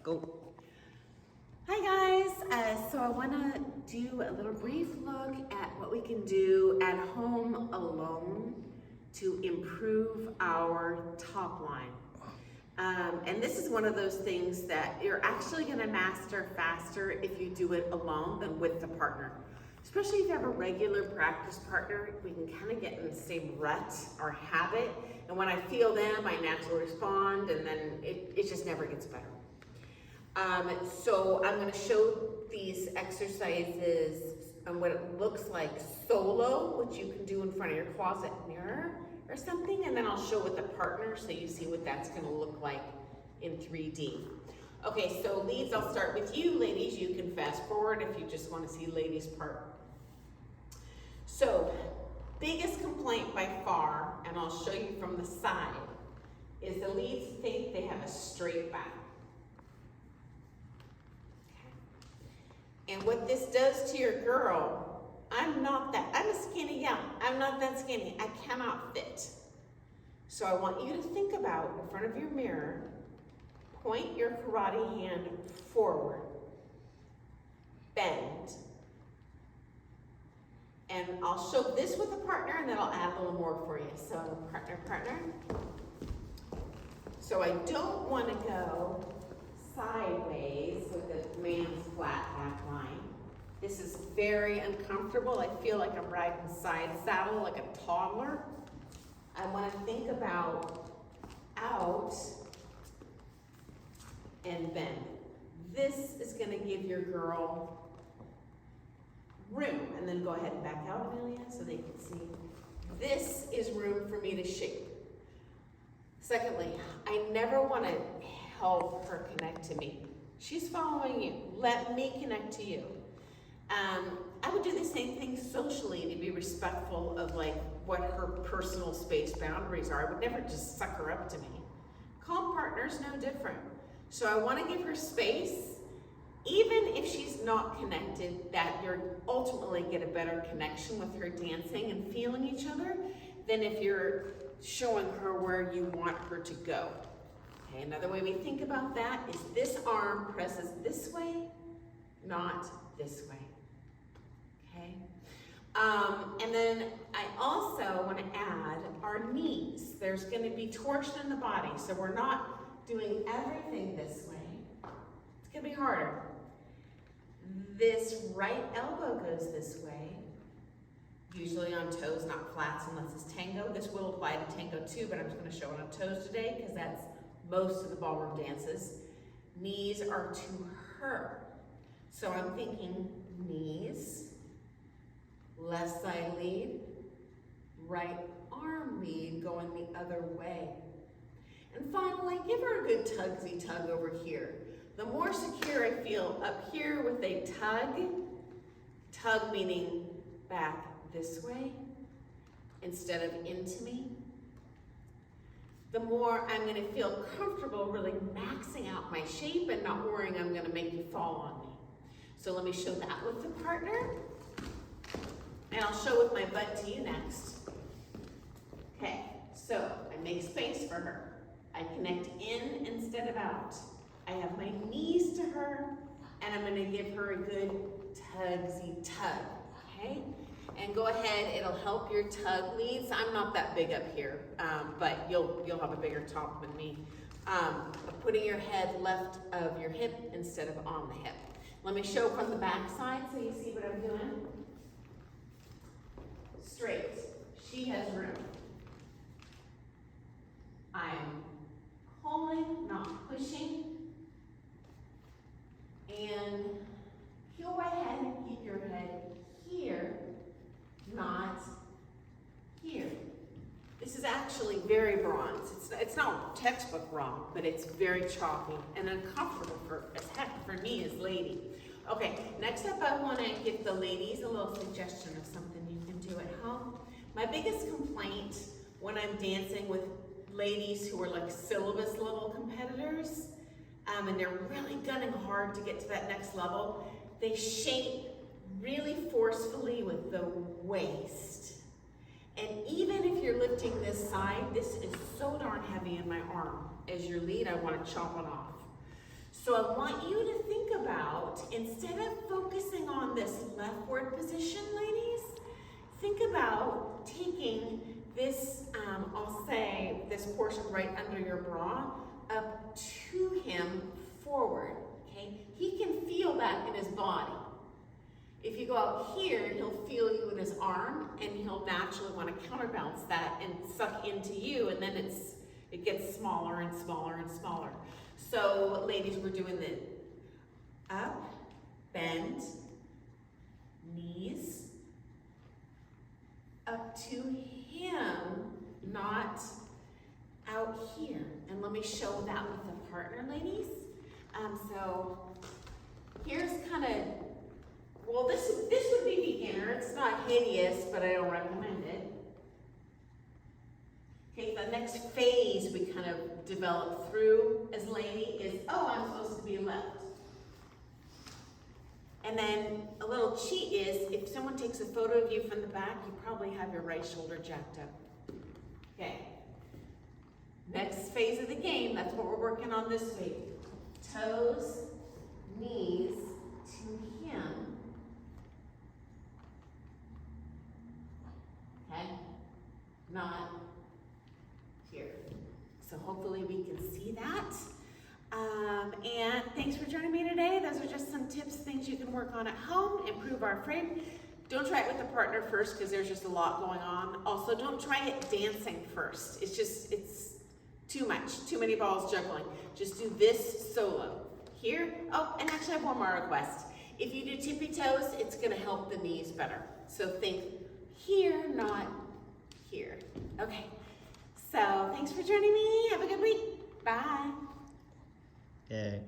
go. Hi guys, so I want to do a little brief look at what we can do at home alone to improve our top line. And this is one of those things that you're actually going to master faster if you do it alone than with the partner. Especially if you have a regular practice partner, we can kind of get in the same rut or habit. And when I feel them, I naturally respond, and then it just never gets better. So I'm going to show these exercises and what it looks like solo, which you can do in front of your closet mirror or something, and then I'll show with a partner so you see what that's going to look like in 3D. Okay, so leads, I'll start with you. Ladies, you can fast forward if you just want to see ladies' part. So, biggest complaint by far, and I'll show you from the side, is the leads think they have a straight back. And what this does to your girl, I'm a skinny gal. I'm not that skinny. I cannot fit. So I want you to think about in front of your mirror, point your karate hand forward, bend. And I'll show this with a partner and then I'll add a little more for you. So partner. So I don't want to go sideways with the man's flat back line. This is very uncomfortable. I feel like I'm riding side saddle like a toddler. I want to think about out and bend. This is going to give your girl room. And then go ahead and back out, Amelia, so they can see. This is room for me to shape. Secondly, I never want to help her connect to me. She's following you. Let me connect to you. I would do the same thing socially to be respectful of like what her personal space boundaries are. I would never just suck her up to me. Calm partner's no different. So I want to give her space, even if she's not connected, that you're ultimately get a better connection with her dancing and feeling each other than if you're showing her where you want her to go. Okay, another way we think about that is this arm presses this way, not this way. Okay? And then I also want to add our knees. There's going to be torsion in the body, so we're not doing everything this way. It's going to be harder. This right elbow goes this way, usually on toes, not flats unless it's tango. This will apply to tango too, but I'm just going to show it on toes today because that's most of the ballroom dances. Knees are to her. So I'm thinking knees, left side lead, right arm lead going the other way. And finally, give her a good tugsy tug over here. The more secure I feel up here with a tug meaning back this way instead of into me, the more I'm going to feel comfortable really maxing out my shape and not worrying I'm going to make you fall on me. So let me show that with the partner. And I'll show with my butt to you next. Okay, so I make space for her. I connect in instead of out. I have my knees to her, and I'm going to give her a good tugsy tug, okay? And go ahead, it'll help your tug leads. I'm not that big up here, but you'll have a bigger top than me. Putting your head left of your hip instead of on the hip. Let me show from the back side so you see what I'm doing. Straight. She has room. I'm pulling, not pushing. And go ahead and keep your head here, not here. This is actually very bronze. It's not textbook wrong, but it's very chalky and uncomfortable as heck for me as lady. Okay, next up I want to give the ladies a little suggestion of something you can do at home. My biggest complaint when I'm dancing with ladies who are like syllabus level competitors, and they're really gunning hard to get to that next level, they shape really forcefully with the waist. And even if you're lifting this side, this is so darn heavy in my arm. As your lead, I want to chop it off. So I want you to think about, instead of focusing on this leftward position, ladies, think about taking this, I'll say this portion right under your bra, up to him forward, okay? He can feel that in his body. If you go out here, he'll feel you in his arm, and he'll naturally want to counterbalance that and suck into you, and then it gets smaller and smaller and smaller. So, ladies, we're doing the up, bend, knees, up to him, not out here. And let me show that with a partner, ladies. So here's kind of, well, this would be beginner. It's not hideous, but I don't recommend it. Okay, the next phase we kind of develop through as lady is, oh, I'm supposed to be left. And then a little cheat is, if someone takes a photo of you from the back, you probably have your right shoulder jacked up. Okay. Next phase of the game, that's what we're working on this week. Toes, knees to him. Okay? Not here. So hopefully we can see that. And thanks for joining me today. Those are just some tips, things you can work on at home, improve our frame. Don't try it with a partner first because there's just a lot going on. Also, don't try it dancing first. It's too much, too many balls juggling. Just do this solo. Here, oh, and actually I have one more request. If you do tippy toes, it's gonna help the knees better. So think here, not here. Okay, so thanks for joining me. Have a good week. Bye. Yay.